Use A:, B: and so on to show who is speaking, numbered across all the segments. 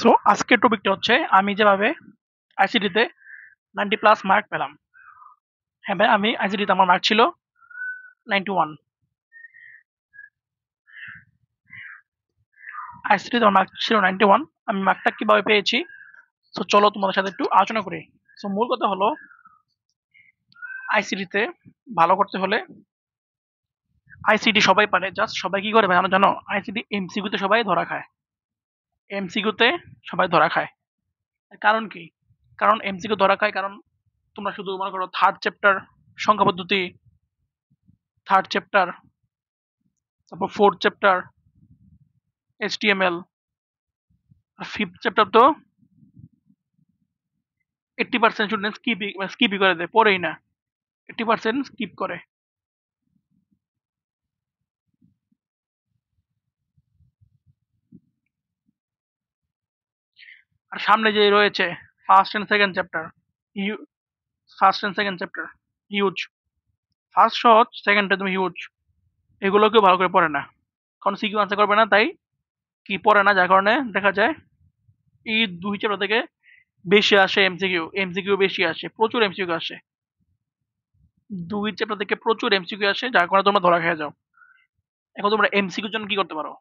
A: So আজকের টপিকটা হচ্ছে আমি যেভাবে আইসিটিতে 90+ মার্ক পেলাম। হ্যাঁ ভাই, আমি আইসিটিতে আমার মার্ক ছিল 91। আইসিটিতে আমার মার্ক ছিল 91। আমি মার্কটা কিভাবে পেয়েছি, তো চলো তোমাদের সাথে একটু আলোচনা করি। সো মূল কথা হলো, আইসিটিতে ভালো করতে হলে আইসিটি সবাই পারে, জাস্ট সবাই কি করে ভাই আমরা জানো, আইসিটি এমসিকিউতে সবাই ধরা খায়। এমসিকিউতে সবাই ধরা খায়। এর কারণ কি? কারণ এমসিকিউ ধরা খায় কারণ তোমরা শুধু মনে করো থার্ড চ্যাপ্টার সংখ্যা পদ্ধতি, থার্ড চ্যাপ্টার, তারপর ফোর্থ চ্যাপ্টার এইচটিএমএল, আর ফিফথ চ্যাপ্টার তো 80% স্টুডেন্ট স্কিপই করে দেয়, পড়েই না। 80% স্কিপ করে। আর সামনে যে রয়েছে first and second chapter, first and second chapter huge. First সহজ, সেকেন্ডটা তুমি হিউজ। এগুলোকেও ভালো করে পড়ে না, কারণ সিকিউ আনসার করবে না, তাই কি পড়ে না, যার কারণে দেখা যায় এই দুই চ্যাপ্টার থেকে বেশি আসে এমসিকিউ। এমসিকিউ বেশি আসে, প্রচুর এমসিকিউ আসে। দুই চ্যাপ্টার থেকে প্রচুর এমসিকিউ আসে, যার কারণে তোমরা ধরা খেয়ে যাও। এখন তোমরা এমসিকিউর জন্য কি করতে পারো?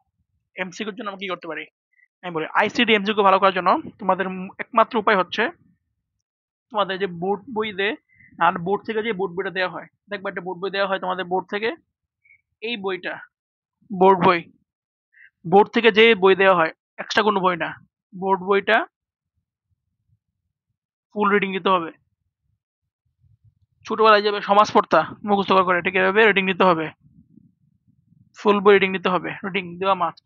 A: এমসিকিউর জন্য আমরা কি করতে পারি? আমি বলি, আইসিডি এমসিকিউ ভালো করার জন্য তোমাদের একমাত্র উপায় হচ্ছে তোমাদের যে বোর্ড বই দেয়, আর বোর্ড থেকে যে বোর্ড বইটা দেওয়া হয়, দেখবা একটা বোর্ড বই দেওয়া হয় তোমাদের বোর্ড থেকে। এই বইটা বোর্ড বই, বোর্ড থেকে যে বই দেওয়া হয়, এক্সট্রা কোনো বই না, বোর্ড বইটা ফুল রিডিং দিতে হবে। ছোটবেলায় যাবে সমাজ পড়তা মুখস্থ করে, ঠিক এভাবে রিডিং দিতে হবে। ফুল বই রিডিং দিতে হবে, রিডিং দেওয়া মাস্ট।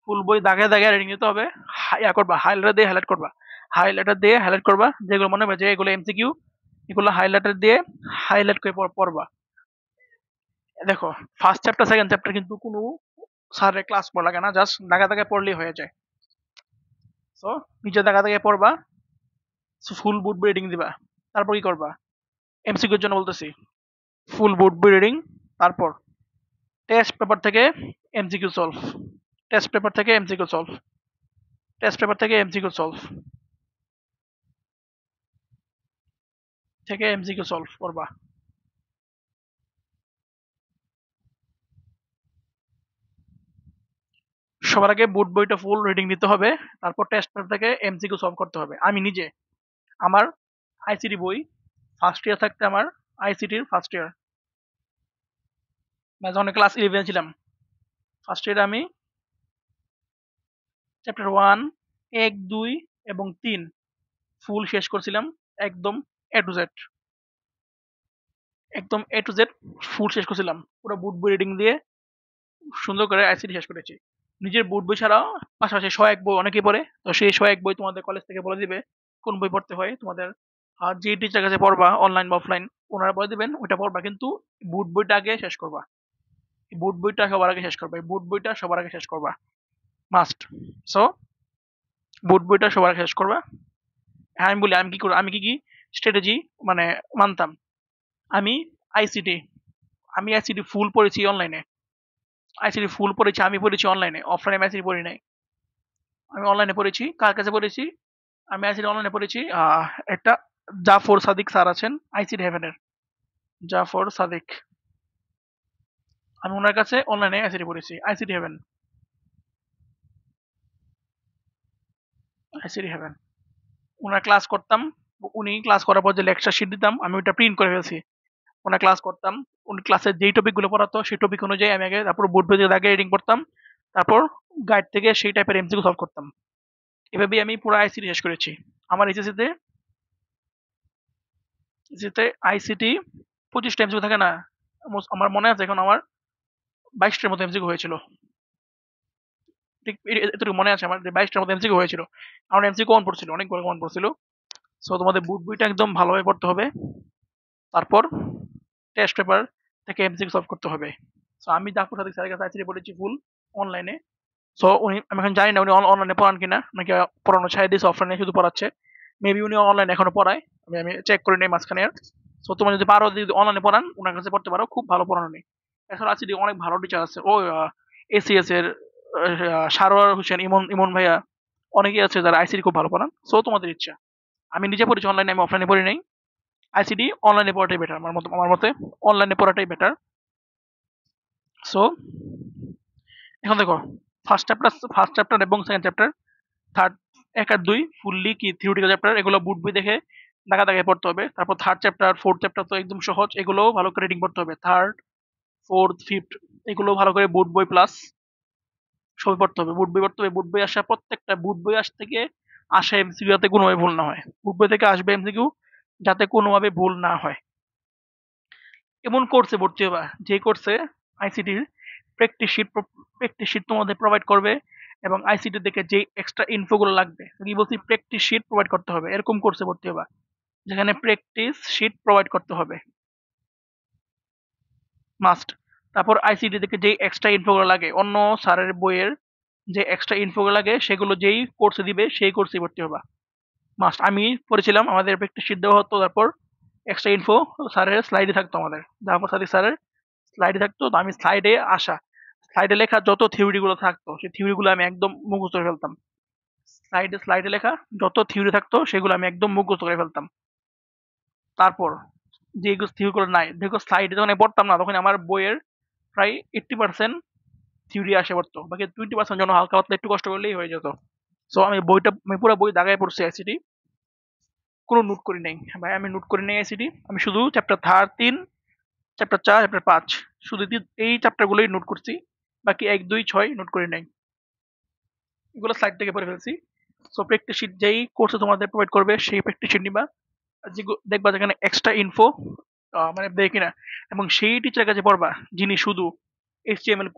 A: ফুল বই দাগে দাগে রিডিং দিতে হবে। ইয়া করবা, হাইলাইটার দিয়ে হাইলাইট করবা, হাইলাইটার দিয়ে হাইলাইট করবা, যেগুলো মনে হবে যে এগুলো এমসিকিউ, এগুলো হাইলাইটার দিয়ে হাইলাইট করে পড়বা। দেখো, ফার্স্ট চ্যাপ্টার সেকেন্ড চ্যাপ্টার কিন্তু কোনো স্যারের ক্লাস পড়া লাগে না, জাস্ট দাগা দাগে পড়লেই হয়ে যায়। সো নিচে দাগা দাগে পড়বা, ফুল বুট বই রিডিং দিবা। তারপর কি করবা? এমসিকিউর জন্য বলতেছি, ফুল বুট বই রিডিং। তারপর টেস্ট পেপার থেকে এমসিকিউ সলভ, টেস্ট পেপার থেকে এমসিকিউ সলভ, টেস্ট পেপার থেকে এমসিকিউ সলভ, থেকে এমসিকিউ সলভ করবা। সবার আগে বুট বইটা ফুল রিডিং দিতে হবে, তারপর টেস্ট পেপার থেকে এমসিকিউ সলভ করতে হবে। আমি নিজে আমার আইসিটি বই ফার্স্ট ইয়ার থাকতে, আমার আইসিটির ফার্স্ট ইয়ার, যখন ক্লাস 11 ছিলাম, ফার্স্ট ইয়ারে আমি চ্যাপ্টার 1, 1, 2 এবং 3 ফুল শেষ করছিলাম। একদম এ টু জেড, একদম এ টু জেড ফুল শেষ করছিলাম, পুরো বুট বই রিডিং দিয়ে সুন্দর করে আইসিটি শেষ করেছি। নিজের বুট বই ছাড়াও পাশাপাশি সহায়ক বই অনেকেই পড়ে, তো সেই সহায়ক বই তোমাদের কলেজ থেকে বলে দিবে কোন বই পড়তে হয় তোমাদের। আর যে টিচার কাছে পড়বা, অনলাইন বা অফলাইন, ওনারা বলে দিবেন ওইটা পড়বা, কিন্তু বুট বইটা আগে শেষ করবা। বুট বইটা সবার আগে শেষ করবা, বুট বইটা সবার আগে শেষ করবা, মাস্ট। সো বুট বইটা সবার আগে শেষ করবা। হ্যাঁ, আমি বলি আমি কি করি, আমি কি কি স্ট্র্যাটেজি মানে মানতাম। আমি আইসিটি, আমি আইসিটি ফুল পড়েছি অনলাইনে, আইসিটি ফুল পড়েছি, আমি পড়েছি অনলাইনে, অফলাইনে আইসিটি পড়ি নাই। আমি অনলাইনে পড়েছি। কার কাছে পড়েছি? আমি আইসিটি অনলাইনে পড়েছি। একটা জাফর সাদিক স্যার আছেন আইসিটি হেভেনের, জাফর সাদিক, আমি ওনার কাছে অনলাইনে আইসিটি পড়েছি। আইসিটি হেভেন, আইসিটি হেভেন, ওনার ক্লাস করতাম। উনি ক্লাস করার পর যে লেকচার শিট দিতাম, আমি ওটা প্রিন্ট করে ফেলছি। ওনার ক্লাস করতাম, উনি ক্লাসের যেই টপিকগুলো পড়াতো সেই টপিক অনুযায়ী আমি আগে তারপর বোর্ড পেজে আগে রিডিং করতাম, তারপর গাইড থেকে সেই টাইপের এমসিকিউ সলভ করতাম। এভাবেই আমি পুরো আইসিটি শেষ করেছি। আমার এইচএসসিতে, যেতে আইসিটি 25টা এমসিকিউ থাকে না, আমার মনে আছে এখন আমার 22টার মতো এমসিকিউ হয়েছিল। ঠিক এতটুকু মনে আছে আমার যে 22টার মতো এমসিকিউ হয়েছিল। আমার এমসিকিউ কমন পড়ছিল, অনেকগুলো কমন পড়ছিল। সো তোমাদের বুট বইটা একদম ভালোভাবে পড়তে হবে, তারপর টেস্ট পেপার থেকে এমসিকিউ সলভ করতে হবে। সো আমি জাফর সাদিক স্যারের কাছে আইসিটি পড়েছি ফুল অনলাইনে। সো উনি, আমি এখন জানি না উনি অনলাইনে পড়ান কিনা, নাকি পড়ানো ছাড়িয়ে দিয়েছে, অফলাইনে শুধু পড়াচ্ছে। মেবি উনি অনলাইনে এখনো পড়ায়, আমি চেক করে নেই মাঝখানে। আর সো তোমরা যদি পারো, যদি অনলাইনে পড়ান, ওনার কাছে পড়তে পারো, খুব ভালো পড়ানো নেই। এছাড়া আইসিটি অনেক ভালো টিচার আছে। ও এসিএস এর সারোয়ার হোসেন, ইমন ইমন ভাইয়া, অনেকেই আছে যারা আইসিটি খুব ভালো পড়ান। সো তোমাদের ইচ্ছা। আমি নিজে পড়েছি অনলাইনে, আমি অফলাইনে পড়ি নাই। আইসিটি অনলাইনে পড়াটাই বেটার, আমার মতে অনলাইনে পড়াটাই বেটার। সো এখন দেখো, ফার্স্ট চ্যাপ্টার এবং সেকেন্ড চ্যাপ্টার, থার্ড ১ আর ২ ফুললি কি থিওরিটিক্যাল চ্যাপ্টার, এগুলো বুট বই দেখে দাগে দাগে পড়তে হবে। তারপর থার্ড চ্যাপ্টার, ফোর্থ চ্যাপ্টার তো একদম সহজ, এগুলোও ভালো করে রিডিং পড়তে হবে। থার্ড, ফোর্থ, ফিফথ এগুলো ভালো করে বুট বই প্লাস সবই পড়তে হবে। বুট বই পড়তে হবে। বুট বই আসা প্রত্যেকটা বুট বই থেকে আসে এমসিকিউ, যাতে কোনোভাবে ভুল না হয়। বুট বই থেকে আসবে এমসিকিউ, যাতে কোনোভাবে ভুল না হয়। এমন কোর্সে ভর্তি হবা যে কোর্সে আইসিটির প্র্যাকটিস শিট তোমাদের প্রোভাইড করবে, এবং আইসিটি থেকে যে এক্সট্রা ইনফোগুলো লাগবে, কি বলছি, প্র্যাকটিস শিট প্রোভাইড করতে হবে। এরকম কোর্সে ভর্তি হবা যেখানে প্র্যাকটিস শিট প্রোভাইড করতে হবে, মাস্ট। তারপর আইসিটি থেকে যেই এক্সট্রা ইনফোগুলো লাগে, অন্য স্যারের বইয়ের যে এক্সট্রা ইনফোগুলো লাগে, সেগুলো যেই কোর্সে দিবে সেই কোর্সে ভর্তি হবা, মাস্ট। আমি পড়েছিলাম, আমাদের প্র্যাকটিস শিট দেওয়া হতো, তারপর এক্সট্রা ইনফো স্যারের স্লাইডে থাকতো আমাদের, জাফর সাদিক স্যারের স্লাইডে থাকতো। তো আমি স্লাইডে লেখা যত থিওরি গুলো থাকতো, সেই থিওরি গুলো আমি একদম মুখস্থ করে ফেলতাম। স্লাইডে লেখা যত থিওরি থাকতো সেগুলো আমি একদম মুখস্থ করে ফেলতাম। তারপর যে থিওরি গুলো নাই, দেখো স্লাইডে যখন আমি পড়তাম না, তখন আমার বইয়ের প্রায় 80% থিওরি আসে পড়তো, বাকি 20% জন্য হালকা পাতলা একটু কষ্ট করলেই হয়ে যেত। সো আমি পুরো বই দাগায় পড়ছি আইসিটি, কোনো নোট করি নাই ভাই, আমি নোট করি নাই আইসিটি। আমি শুধু চ্যাপ্টার 3, চ্যাপ্টার 4, চ্যাপ্টার 5 শুধু এই চ্যাপ্টার গুলোই নোট করছি, বাকি 1, 2, 6 নোট করি নাই, এগুলো স্লাইড থেকে পড়ে ফেলছি। সো প্র্যাকটিস শিট যেই কোর্সে তোমাদের প্রোভাইড করবে সেই প্র্যাকটিস শিট নিবা, দেখবা যেখানে এক্সট্রা ইনফো মানে দেয় কিনা, এবং সেই টিচারের কাছে পড়বা যিনি শুধু এইচটিএমএল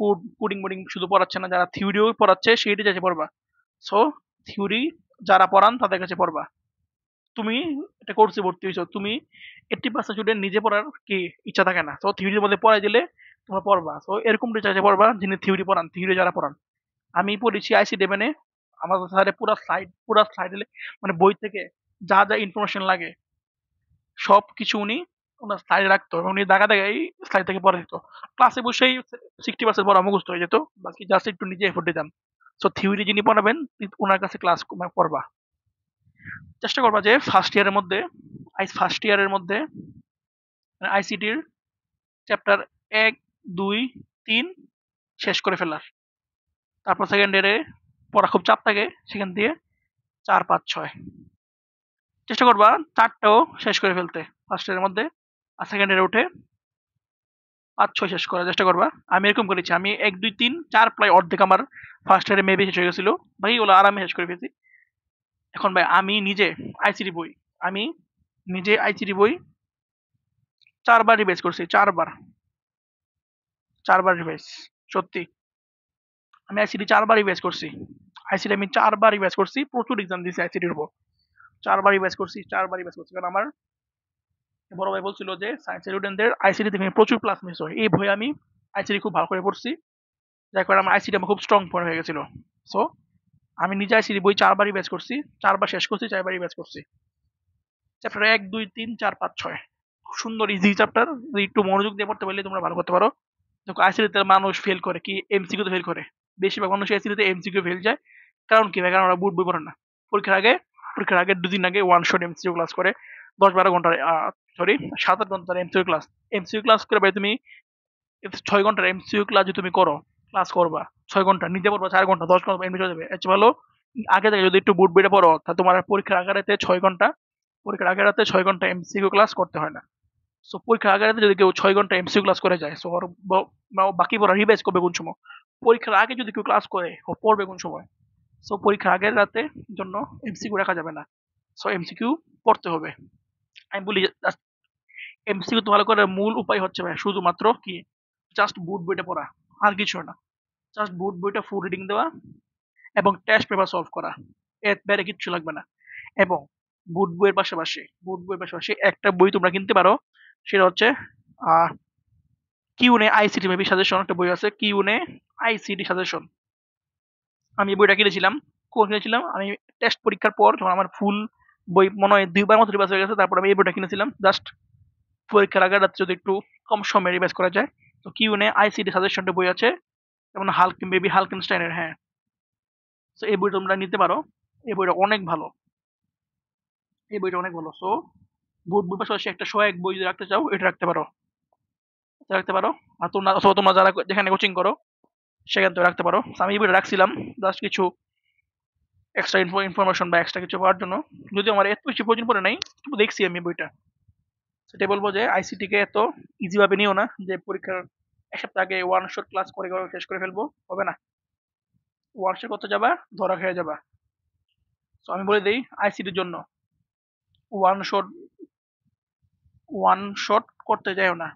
A: কোডিং শুধু পড়াচ্ছে না, যারা থিওরিও পড়াচ্ছে সেই টিচার কাছে পড়বা। সো থিওরি যারা পড়ান তাদের কাছে পড়বা। তুমি একটা কোর্সে ভর্তি হয়েছো, তুমি 80% স্টুডেন্ট নিজে পড়ার কি ইচ্ছা থাকে না, তো থিওরির মধ্যে পড়াই দিলে তোমরা পড়বা। সো এরকম টিচার কাছে পড়বা যিনি থিওরি যারা পড়ান। আমি পড়েছি আইসি ডেভেনে, আমার স্যারে পুরা স্লাইড মানে বই থেকে যা যা ইনফরমেশন লাগে সব কিছু উনি ওনার স্লাইডে রাখতো, এবং উনি দাগা দাগাই স্লাইড থেকে পড়া দিত। ক্লাসে বসেই 60% পড়া মুখস্থ হয়ে যেত, বাকি জাস্ট একটু নিজে এফোর্ট দিতাম। সো থিওরি যিনি পড়াবেন ওনার কাছে ক্লাস পড়বা। চেষ্টা করবা যে ফার্স্ট ইয়ারের মধ্যে আইসিটির চ্যাপ্টার 1, 2, 3 শেষ করে ফেলার। তারপর সেকেন্ড ইয়ারে পড়া খুব চাপ থাকে, সেখান দিয়ে 4, 5, 6 চেষ্টা করবা 4টাও শেষ করে ফেলতে ফার্স্ট ইয়ারের মধ্যে, আর সেকেন্ড ইয়ারে উঠে 5, 6 শেষ করার চেষ্টা করবা। আমি এরকম করেছি, আমি 1, 2, 3, 4 প্রায় অর্ধেক আমার ফার্স্ট ইয়ারে মেবি শেষ হয়ে গেছিল, ভাই ওগুলো আরামে শেষ করে ফেলছি। এখন ভাই আমি নিজে আইসিটি বই আমি নিজে আইসিটি বই 4বার রিভাইজ করছি, 4বার রিভাইজ, সত্যি আমি আইসিটি 4বার রিভাইজ করছি। আইসিটি আমি 4বার রিভাইজ করছি, প্রচুর এক্সাম দিয়েছি আইসিটির উপর। 4বার রিভাইজ করছি, কারণ আমার বড় ভাই বলছিল যে সায়েন্স স্টুডেন্টদের আইসিটি থেকে প্রচুর ক্লাস মিস হয়। এই ভয়ে আমি আইসিটি খুব ভালো করে পড়ছি, যার কারণে আমার আইসিটি আমার খুব স্ট্রং পয়েন্ট হয়ে গেছিল। সো আমি নিজে আইসিটি বই 4বার রিভাইজ করছি, 4বার শেষ করছি, 4বার রিভাইজ করছি। চ্যাপ্টার 1, 2, 3, 4, 5, 6 খুব সুন্দর ইজি চ্যাপ্টার, একটু মনোযোগ দিয়ে পড়তে পারলে তোমরা ভালো করতে পারো। দেখো আইসিটিতে মানুষ ফেল করে কি, এমসিকিউ তে ফেল করে, বেশিরভাগ মানুষ আইসিটিতে এমসিকিউ ফেল যায়। কারণ কি ভাই, কারণ ওরা বুট বই পড়ে না। পরীক্ষার আগে 2 দিন আগে ওয়ান শট এমসিকিউ ক্লাস করে 10-12 ঘন্টার, সরি 7-8 ঘন্টার এমসিকিউ ক্লাস করে ভাই। তুমি 6 ঘন্টার এমসিকিউ ক্লাস যদি তুমি ক্লাস করবা 6 ঘন্টা, নিজে পড়বা 4 ঘন্টা, 10 ঘন্টা এমনি চলে যাবে। এর চেয়ে ভালো আগে থেকে যদি একটু বুট বইটা পড়ো, তা তোমার পরীক্ষার আগের রাতে 6 ঘন্টা এমসিকিউ ক্লাস করতে হয় না। সো পরীক্ষার আগের রাতে যদি কেউ 6 ঘন্টা এমসিকিউ ক্লাস করে যায়, সো ওর বাকি পড়া রিভাইজ করবে কোন সময়? পরীক্ষার আগে যদি কেউ ক্লাস করে, ও পড়বে কোন সময়? সো পরীক্ষার আগের রাতে জন্য এমসিকিউ রাখা যাবে না। সো এমসিকিউ পড়তে হবে। আমি বলি এমসিকিউ তো ভালো করার মূল উপায় হচ্ছে ভাই শুধুমাত্র কি, জাস্ট বুট বইটা পড়া, আর কিছু না। জাস্ট বুট বইটা ফুল রিডিং দেওয়া এবং টেস্ট পেপার সলভ করা, এর বাইরে কিচ্ছু লাগবে না। এবং বুট বইয়ের পাশাপাশি একটা বই তোমরা কিনতে পারো, সেটা হচ্ছে কিউনে আইসিটি মেবি সাজেশন, একটা বই আছে কিউনে আইসিটি সাজেশন। আমি এই বইটা কিনেছিলাম। কখন কিনেছিলাম? আমি টেস্ট পরীক্ষার পর, যখন আমার ফুল বই মনে হয় 2বার মতো রিভাইজ হয়ে গেছে, তারপর আমি এই বইটা কিনেছিলাম জাস্ট পরীক্ষার আগের রাতে যদি একটু কম সময়ে রিভাইজ করা যায়। তো কিউনে আইসিটি সাজেশনটা বই আছে, যেমন হালকেনস্টাইনের, হ্যাঁ। সো এই বইটা তোমরা নিতে পারো। এই বইটা অনেক ভালো। এই বইটা অনেক ভালো। সো বুট বই পাশাপাশি একটা সহায়ক বই যদি রাখতে চাও, এটা রাখতে পারো। এটা রাখতে পারো। আর তোমরা অথবা তোমরা যারা যেখানে কোচিং করো সেখান থেকে রাখতে পারো। So আমি এই বইটা রাখছিলাম জাস্ট কিছু এক্সট্রা ইনফরমেশন বা এক্সট্রা কিছু পাওয়ার জন্য। যদিও আমার এত বেশি প্রয়োজন পড়ে নাই, তবু দেখছি আমি বইটা। সেটাই বলবো যে আইসিটি কে এত ইজি ভাবে নিও না যে পরীক্ষার এক সপ্তাহ আগে ওয়ান শট ক্লাস করে শেষ করে ফেলবো, হবে না। ওয়ান শট করতে যাবা, ধরা খেয়ে যাবা। তো আমি বলে দিই আইসিটির জন্য ওয়ান শট ওয়ান শট করতে যাও না।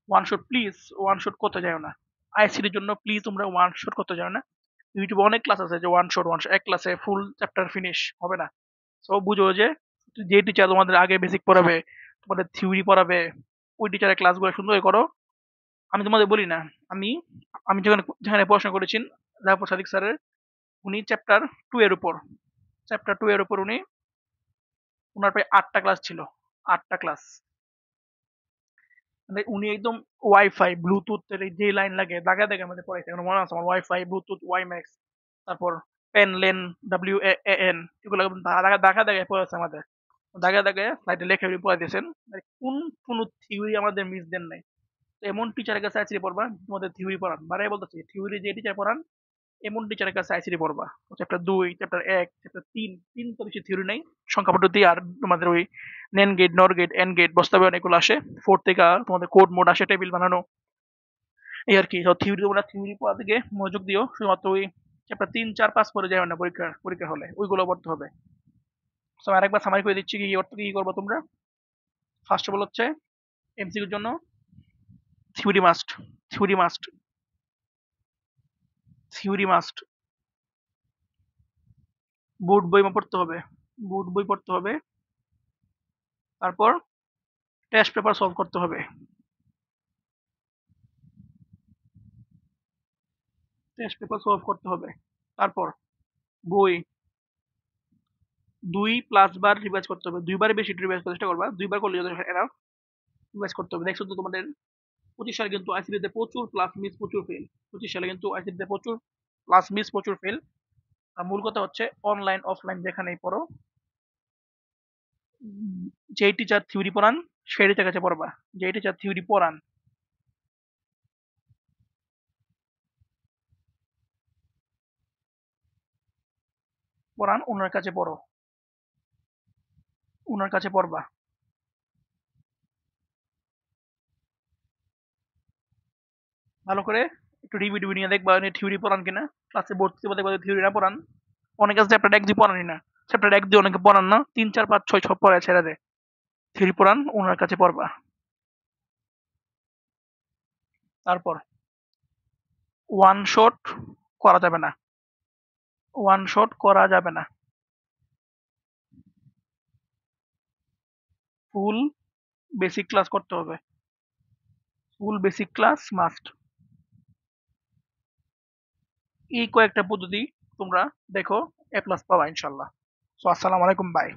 A: One shot please, one shot করতে যাও না। আইসিটির জন্য প্লিজ তোমরা ওয়ান শট করতে যাও না। ইউটিউবে অনেক ক্লাস আছে যে ওয়ান শট এক ক্লাসে ফুল চ্যাপ্টার ফিনিশ, হবে না। সো বুঝো যে যে টিচার তোমাদের আগে বেসিক পড়াবে, তোমাদের থিওরি পড়াবে, ওই টিচারের ক্লাসগুলো সুন্দর করে করো। আমি তোমাদের বলি না, আমি আমি যেখানে যেখানে পড়াশোনা করেছি জাফর সাদিক স্যারের, উনি চ্যাপ্টার টু এর উপর উনি ওনার প্রায় 8টা ক্লাস ছিল। 8টা ক্লাস। মানে উনি একদম ওয়াইফাই ব্লুটুথ এর যে লাইন লাগে দাগা দাগা আমাদের পড়াইছে, আমার মনে আছে। আমার ওয়াইফাই ব্লুটুথ ওয়াইম্যাক্স, তারপর PAN LAN W A N, এগুলো দাগা দাগা দাগা পড়াইছে আমাদের। দাগা দাগা স্লাইডে লেখা পড়াই দিয়েছেন। মানে কোন থিওরি আমাদের মিস দেন নাই। তো এমন টিচারের কাছে আইসিটি পড়বা তোমাদের থিওরি পড়ান, বারে বলতেছি থিওরি যে টিচার পড়ান এমন টিচারের কাছে আইসিটি পড়বা। চ্যাপ্টার 2, চ্যাপ্টার 1, চ্যাপ্টার 3 তো বেশি থিওরি নাই, সংখ্যা পদ্ধতি আর তোমাদের ওই নেন গেট, নর গেট, এন গেট, বাস্তবায়ন এগুলো আসে। 4 থেকে তোমাদের কোড মোড আসে, টেবিল বানানো, এই আর কি। তো থিওরি তোমরা থিওরি পড়া থেকে মনোযোগ দিও, শুধুমাত্র ওই চ্যাপ্টার 3, 4, 5 পড়ে যাবে না পরীক্ষা হলে, ওইগুলো পড়তে হবে। সো আরেকবার সামারি করে দিচ্ছি কি করবো তোমরা। ফার্স্ট অফ অল হচ্ছে এমসিকিউর জন্য theory must, theory must, theory must. বুট বই পড়তে হবে, বুট বই পড়তে হবে। তারপর টেস্ট পেপার সলভ করতে হবে, টেস্ট পেপার সলভ করতে হবে। তারপর বই 2+ বার রিভাইজ করতে হবে, 2বারের বেশি রিভাইজ করার চেষ্টা করবা, 2বার করলে যথেষ্ট এনাফ। রিভাইজ করতে হবে। দেখছো তো তোমাদের 25 সালে কিন্তু আইসিটিতে প্রচুর প্লাস মিস প্রচুর ফেল। 25 সালে কিন্তু আইসিটিতে প্রচুর প্লাস মিস প্রচুর ফেল। আর মূল কথা হচ্ছে অনলাইন অফলাইন যেখানেই পড়ো, যেই টিচার থিওরি পড়ান সেই টিচার কাছে পড়বা। যেই টিচার থিওরি পড়ান ওনার কাছে পড়ো, ওনার কাছে পড়বা। ভালো করে একটু রিভিউ টিভিউ নিয়ে দেখবা উনি থিওরি পড়ান কিনা। ক্লাসে ভর্তি হতে দেখবা থিওরি না পড়ান। অনেকে আছে চ্যাপ্টার 1, 2 পড়ানই না। চ্যাপ্টার 1, 2 অনেকে পড়ান না, 3, 4, 5, 6 সব পড়ায় ছেড়ে দেয়। থিওরি পড়ান ওনার কাছে পড়বা। তারপর ওয়ান শট করা যাবে না, ওয়ান শট করা যাবে না। ফুল বেসিক ক্লাস করতে হবে, ফুল বেসিক ক্লাস মাস্ট। এই কয়েকটা পদ্ধতি তোমরা দেখো, এ প্লাস পাবা ইনশাল্লাহ। সো আসসালামু আলাইকুম, বাই।